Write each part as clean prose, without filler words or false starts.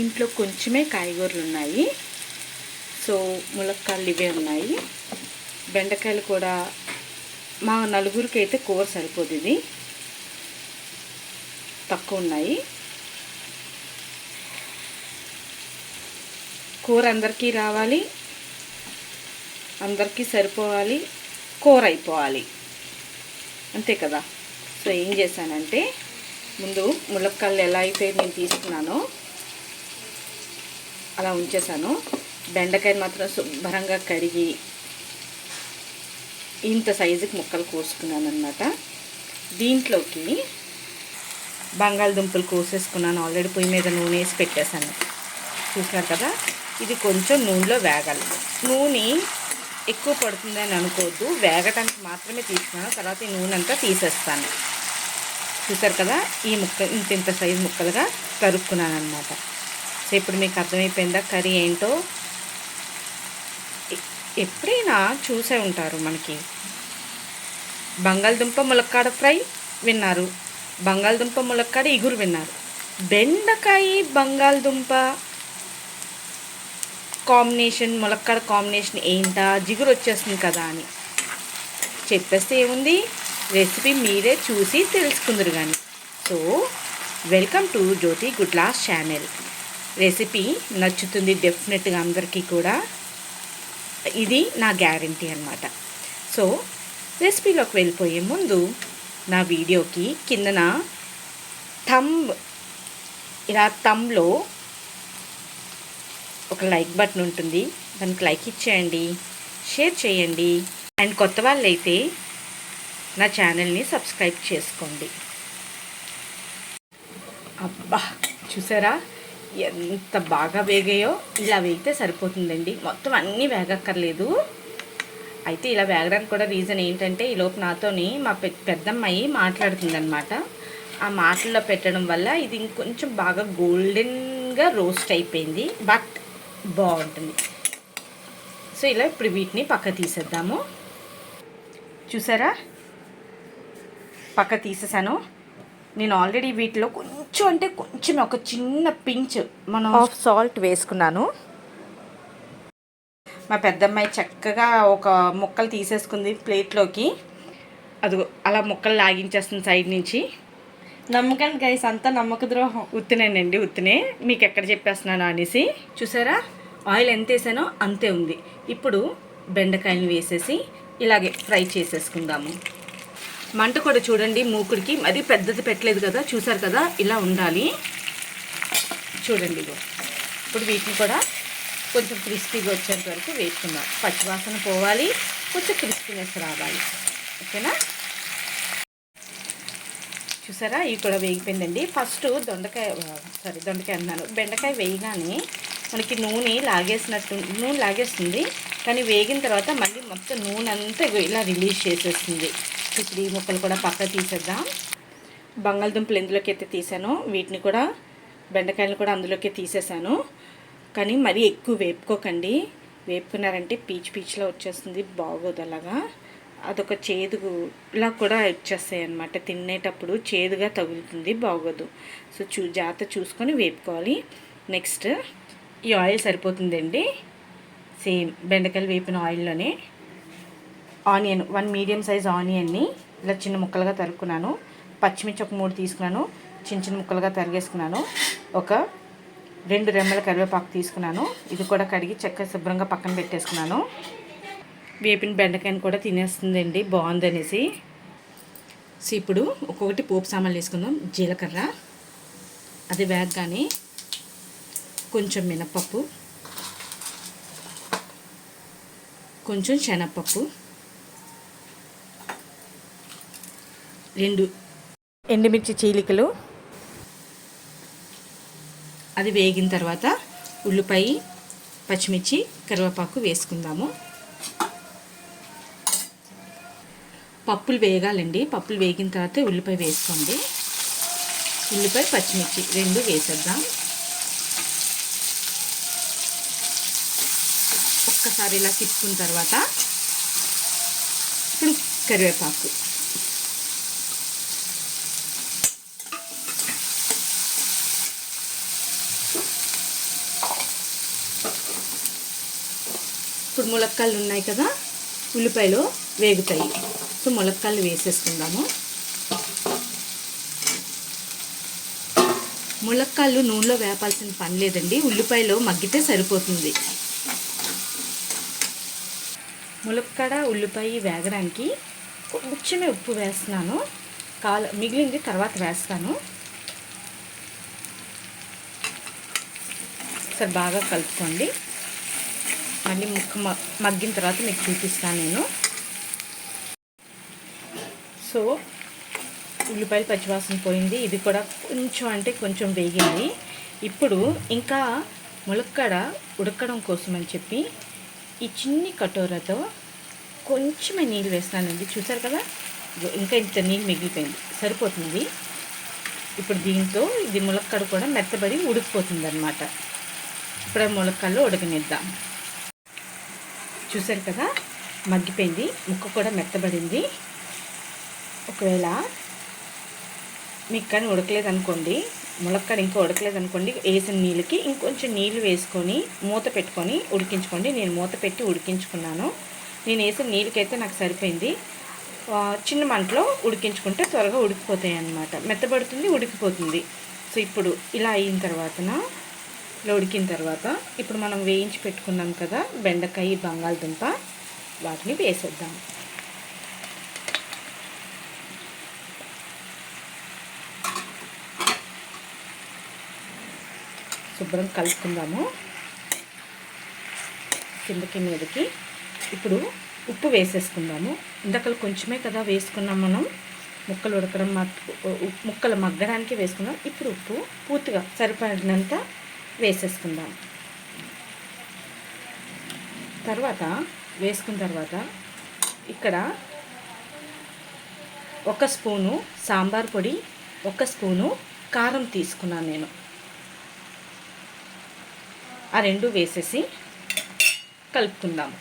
ఇంట్లో కొంచెమే కాయగూరలు ఉన్నాయి. సో ములక్కాయలు ఇవే ఉన్నాయి. బెండకాయలు కూడా మా నలుగురికి అయితే కూర సరిపోదు, ఇది తక్కువ ఉన్నాయి. కూర అందరికీ రావాలి, అందరికీ సరిపోవాలి, కూర అయిపోవాలి, అంతే కదా. సో ఏం చేశానంటే ముందు ములక్కాయలు ఎలా అయితే నేను తీసుకున్నానో అలా ఉంచేసాను. బెండకాయలు మాత్రం శుభ్రంగా కడిగి ఇంత సైజుకి ముక్కలు కోసుకున్నాను అన్నమాట. దీంట్లోకి బంగాళదుంపలు కోసేసుకున్నాను. ఆల్రెడీ పొయ్యి మీద నూనె వేసి పెట్టేశాను, చూసారు కదా. ఇది కొంచెం నూనెలో వేగాలి. నూనె ఎక్కువ పడుతుందని అనుకోవద్దు, వేగటానికి మాత్రమే తీసుకున్నాను. తర్వాత ఈ నూనె అంతా తీసేస్తాను. చూసారు కదా, ఈ ముక్క ఇంత సైజు ముక్కలుగా తరుక్కున్నాను అనమాట. సో ఇప్పుడు మీకు అర్థమైపోయిందా కర్రీ ఏంటో. ఎప్పుడైనా చూసే ఉంటారు, మనకి బంగాళదుంప ములక్కాడ ఫ్రై విన్నారు, బంగాళదుంప ములక్కాడ ఇగురు విన్నారు. బెండకాయ బంగాళదుంప కాంబినేషన్, ములక్కాడ కాంబినేషన్ ఏంటా, జిగురు వచ్చేస్తుంది కదా అని చెప్పేస్తే ఏముంది, రెసిపీ మీరే చూసి తెలుసుకుందరు కానీ. So welcome to Jyothi Gudlas channel. Recipe నచ్చుతుంది డెఫినెట్గా అందరికీ కూడా, ఇది నా గ్యారంటీ అన్నమాట. సో రెసిపీలోకి వెళ్ళిపోయే ముందు నా వీడియోకి కిందన థంబ్లో ఒక లైక్ బటన్ ఉంటుంది, దానికి లైక్ ఇచ్చేయండి, షేర్ చేయండి. అండ్ కొత్త వాళ్ళు అయితే నా ఛానల్ని సబ్స్క్రైబ్ చేసుకోండి. అబ్బా చూసారా ఎంత బాగా వేగాయో. ఇలా వేగితే సరిపోతుందండి, మొత్తం అన్నీ వేగక్కర్లేదు. అయితే ఇలా వేగడానికి కూడా రీజన్ ఏంటంటే, ఈలోపు నాతోని మా పెద్దమ్మాయి మాట్లాడుతుందన్నమాట. ఆ మాటల్లో పెట్టడం వల్ల ఇది ఇంకొంచెం బాగా గోల్డెన్గా రోస్ట్ అయిపోయింది, బట్ బాగుంటుంది. సో ఇలా ఇప్పుడు వీటిని పక్క తీసేద్దాము. చూసారా పక్క తీసేసాను. నేను ఆల్రెడీ వీటిలో కొంచెం అంటే కొంచెం ఒక చిన్న పించ్ మనం ఆఫ్ సాల్ట్ వేసుకున్నాను. మా పెద్దమ్మాయి చక్కగా ఒక ముక్కలు తీసేసుకుంది ప్లేట్లోకి. అది అలా ముక్కలు లాగించేస్తుంది సైడ్ నుంచి. నమ్మకండి గైస్, అంతా నమ్మక ద్రోహం. ఉత్తినేనండి, ఉత్తినే, మీకు ఎక్కడ చెప్పేస్తున్నాను అనేసి. చూసారా ఆయిల్ ఎంత వేసానో అంతే ఉంది. ఇప్పుడు బెండకాయలు వేసేసి ఇలాగే ఫ్రై చేసేసుకుందాము. మంట కూడా చూడండి, మూకుడికి మరీ పెద్దది పెట్టలేదు కదా, చూసారు కదా, ఇలా ఉండాలి. చూడండి ఇగో. ఇప్పుడు వీటిని కూడా కొంచెం క్రిస్పీగా వచ్చేంత వరకు వేసుకుందాం. పచ్చివాసన పోవాలి, కొంచెం క్రిస్పీనెస్ రావాలి, ఓకేనా. చూసారా ఇవి కూడా వేగిపోయిందండి. ఫస్ట్ దొండకాయ అన్నాను, బెండకాయ వేయగానే మనకి నూనె లాగేస్తుంది, కానీ వేగిన తర్వాత మళ్ళీ మొత్తం నూనె అంతా ఇలా రిలీజ్ చేసేస్తుంది. ఇప్పుడు ఈ ముక్కలు కూడా పక్క తీసేద్దాం. బంగాళదుంపలు ఎందులోకి అయితే తీసానో వీటిని కూడా, బెండకాయలు కూడా అందులోకి తీసేసాను. కానీ మరీ ఎక్కువ వేపుకోకండి, వేపుకున్నారంటే పీచ్లో వచ్చేస్తుంది, బాగోదు. అలాగా అదొక చేదులా కూడా వచ్చేస్తాయి అన్నమాట, తినేటప్పుడు చేదుగా తగులుతుంది, బాగోదు. సో జాగ్రత్త చూసుకొని వేపుకోవాలి. నెక్స్ట్ ఈ ఆయిల్ సరిపోతుందండి, సేమ్ బెండకాయలు వేపిన ఆయిల్లోనే ఆనియన్, 1 మీడియం సైజ్ ఆనియన్ని ఇలా చిన్న ముక్కలుగా తరుక్కున్నాను. పచ్చిమిర్చి ఒక 3 తీసుకున్నాను, చిన్న ముక్కలుగా తరిగేసుకున్నాను. ఒక 2 రెమ్మల కరివేపాకు తీసుకున్నాను, ఇది కూడా కడిగి చక్కగా శుభ్రంగా పక్కన పెట్టేసుకున్నాను. వేపిన బెండకాయని కూడా తినేస్తుందండి బాగుందనేసి. సో ఇప్పుడు ఒక్కొక్కటి పోపు సామాన్లు వేసుకుందాం. జీలకర్ర, అది వేగగానే కొంచెం మినపప్పు, కొంచెం శనగపప్పు, 2 ఎండుమిర్చి చీలికలు. అది వేగిన తర్వాత ఉల్లిపాయ, పచ్చిమిర్చి, కరివేపాకు వేసుకుందాము. పప్పులు వేగాలండి, పప్పులు వేగిన తర్వాత ఉల్లిపాయ వేసుకోండి. ఉల్లిపాయ, పచ్చిమిర్చి 2 వేసేద్దాం. ఒక్కసారి ఇలా తిప్పుకున్న తర్వాత ఇప్పుడు కరివేపాకు, ఇప్పుడు ములక్కాయలు ఉన్నాయి కదా, ఉల్లిపాయలు వేగుతాయి. సో ములక్కాయలు వేసేసుకుందాము. ములక్కాయలు నూనెలో వేపాల్సిన పని లేదండి, ఉల్లిపాయలు మగ్గితే సరిపోతుంది. ములక్కాడ ఉల్లిపాయ వేగడానికి కొంచెమే ఉప్పు వేస్తున్నాను, మిగిలింది తర్వాత వేస్తాను. సరే బాగా కలుపుకోండి. మళ్ళీ ముక్క మగ్గిన తర్వాత మీకు చూపిస్తాను నేను. సో ఉల్లిపాయలు పచ్చివాసన పోయింది, ఇది కూడా కొంచెం అంటే కొంచెం వేగింది. ఇప్పుడు ఇంకా ములక్కాడ ఉడకడం కోసం అని చెప్పి ఈ చిన్ని కటోరతో కొంచెమే నీళ్ళు వేస్తానండి. చూసారు కదా, ఇంకా ఇంత నీళ్ళు మిగిలిపోయింది, సరిపోతుంది. ఇప్పుడు దీంతో ఇది ములక్కాడ కూడా మెత్తబడి ఉడికిపోతుంది అన్నమాట. ఇప్పుడు ములక్కాడలో ఉడకనిద్దాం. చూసారు కదా, మగ్గిపోయింది, ముక్క కూడా మెత్తబడింది. ఒకవేళ మీకు కానీ ఉడకలేదు అనుకోండి, ములక్కాడ ఇంకా ఉడకలేదు అనుకోండి, వేసిన నీళ్ళకి ఇంకొంచెం నీళ్ళు వేసుకొని మూత పెట్టుకొని ఉడికించుకోండి. నేను మూత పెట్టి ఉడికించుకున్నాను. నేను వేసిన నీళ్ళకైతే నాకు సరిపోయింది. చిన్న మంటలో ఉడికించుకుంటే త్వరగా ఉడికిపోతాయి అన్నమాట, మెత్తబడుతుంది, ఉడికిపోతుంది. సో ఇప్పుడు ఇలా అయిన తర్వాతన, ఇలా ఉడికిన తర్వాత ఇప్పుడు మనం వేయించి పెట్టుకున్నాం కదా బెండకాయ, బంగాళదుంప, వాటిని వేసేద్దాం. శుభ్రం కలుపుకుందాము కిందకి మీదకి. ఇప్పుడు ఉప్పు వేసేసుకుందాము. ఇందాకలు కొంచెమే కదా వేసుకున్నాం మనం, ముక్కలు ఉడకడం ముక్కలు మగ్గడానికి వేసుకున్నాం. ఇప్పుడు ఉప్పు పూర్తిగా సరిపడినంత వేసేసుకుందాం. తర్వాత వేసుకున్న తర్వాత ఇక్కడ 1 స్పూను సాంబార్ పొడి, 1 స్పూను కారం తీసుకున్నాను నేను. ఆ రెండు వేసేసి కలుపుకుందాము.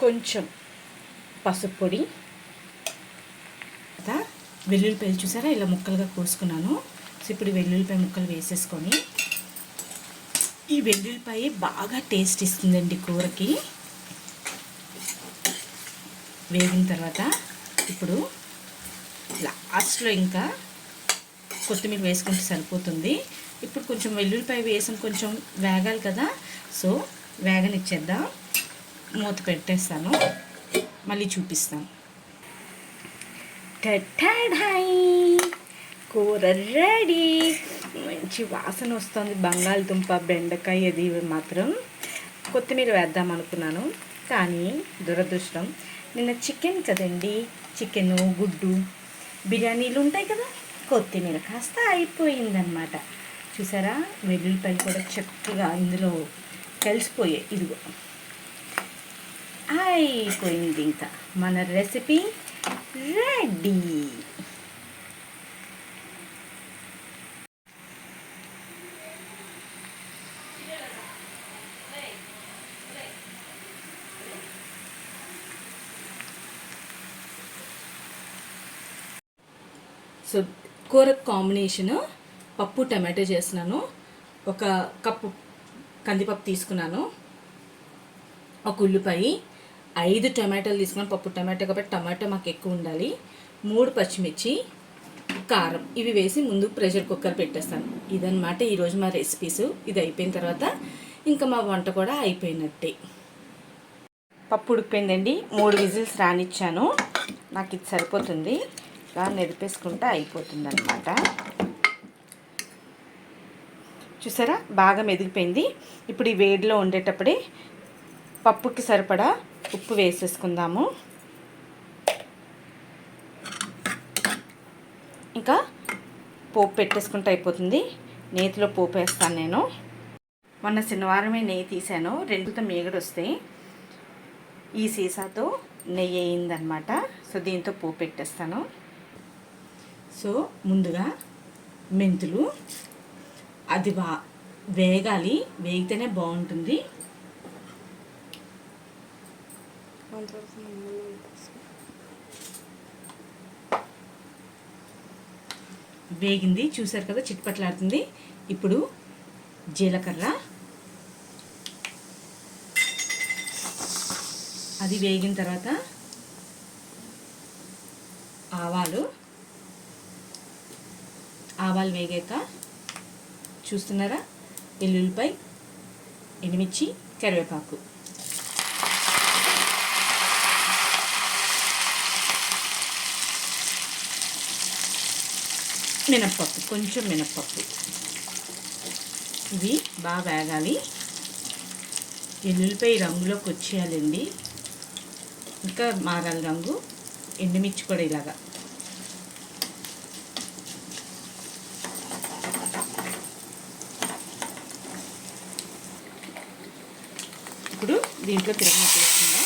కొంచెం పసుపు పొడి, వెల్లుల్లిపాయలు చూసారా ఇలా ముక్కలుగా కోసుకున్నాను. సో ఇప్పుడు వెల్లుల్లిపాయ ముక్కలు వేసేసుకొని, ఈ వెల్లుల్లిపాయ బాగా టేస్ట్ ఇస్తుందండి కూరకి. వేగిన తర్వాత ఇప్పుడు లాస్ట్లో ఇంకా కొత్తిమీర వేసుకుంటే సరిపోతుంది. ఇప్పుడు కొంచెం వెల్లుల్లిపాయ వేసిన కొంచెం వేగాలి కదా, సో వేగనిచ్చేద్దాం. మూత పెట్టేస్తాను, మళ్ళీ చూపిస్తాను. టటాడాయ్, కూర రెడీ. మంచి వాసన వస్తుంది. బంగాళదుంప, బెండకాయ అది మాత్రం కొత్తిమీర వేద్దాం అనుకున్నాను, కానీ దురదృష్టం నిన్న చికెన్ కదండి, చికెను గుడ్డు బిర్యానీలు ఉంటాయి కదా, కొత్తిమీర కాస్త అయిపోయిందనమాట. చూసారా, వెల్లుల్లిపాయలు కూడా చక్కగా ఇందులో కలిసిపోయాయి. ఇదిగో అయిపోయింది, ఇంకా మన రెసిపీ రెడీ. సో కూర కాంబినేషను పప్పు టమాటో చేస్తున్నాను. 1 కప్పు కందిపప్పు తీసుకున్నాను, 1 ఉల్లిపాయ, 5 టమాటాలు తీసుకున్నాను. పప్పు టమాటో కాబట్టి టమాటో మాకు ఎక్కువ ఉండాలి. 3 పచ్చిమిర్చి, కారం, ఇవి వేసి ముందు ప్రెషర్ కుక్కర్ పెట్టేస్తాను. ఇదన్నమాట ఈరోజు మా రెసిపీస్. ఇది అయిపోయిన తర్వాత ఇంకా మా వంట కూడా అయిపోయినట్టే. పప్పు ఉడికిపోయిందండి, 3 విజిల్స్ రానిచ్చాను. నాకు ఇది సరిపోతుంది, ఇలా నెరిపేసుకుంటే అయిపోతుంది అనమాట. చూసారా, బాగా మెదిగిపోయింది. ఇప్పుడు ఈ వేడిలో ఉండేటప్పుడే పప్పుకి సరిపడా ఉప్పు వేసేసుకుందాము. ఇంకా పోపు పెట్టేసుకుంటే అయిపోతుంది. నేతిలో పోపు వేస్తాను నేను. మొన్న శనివారమే నెయ్యి తీసాను, 2తో మీగడ వస్తాయి. ఈ సీసాతో నెయ్యి అయిందనమాట. సో దీంతో పోపు పెట్టేస్తాను. సో ముందుగా మెంతులు, అది వేగాలి, వేగితేనే బాగుంటుంది. వేగింది, చూసారు కదా చిట్పట్లాడుతుంది. ఇప్పుడు జీలకర్ర, అది వేగిన తర్వాత ఆవాలు వేగాక చూస్తున్నారా వెల్లుల్లిపాయ, ఎండుమిర్చి, కరివేపాకు. మినప్పప్పు, కొంచెం మినప్పప్పు. ఇవి బాగా వేగాలి. వెల్లుల్లిపాయ రంగులోకి వచ్చేయాలండి, ఇంకా మారాలి రంగు. ఎండుమిర్చి కూడా ఇలాగా. ఇప్పుడు దీంట్లో తిరగమాత వేసుకుందాం.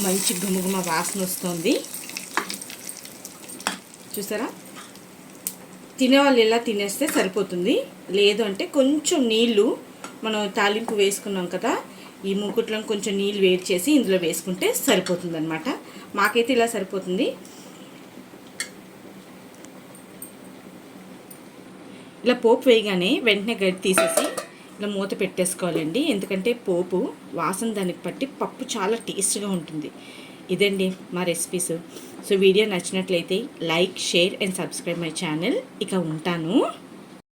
మంచి గుమగుమ వాసన వస్తుంది, చూసారా. తినేవాళ్ళు ఇలా తినేస్తే సరిపోతుంది. లేదు అంటే కొంచెం నీళ్ళు, మనం తాలింపు వేసుకున్నాం కదా, ఈ మూకుట్లను కొంచెం నీళ్ళు వేడి చేసి ఇందులో వేసుకుంటే సరిపోతుంది అనమాట. మాకైతే ఇలా సరిపోతుంది. ఇలా పోపు వేయగానే వెంటనే గడ్డి తీసేసి ఇలా మూత పెట్టేసుకోవాలండి. ఎందుకంటే పోపు వాసన దానికి పట్టి పప్పు చాలా టేస్ట్గా ఉంటుంది. ఇదండి మా రెసిపీస్. సో వీడియో నచ్చినట్లయితే like, share and subscribe my channel. ఇక ఉంటాను.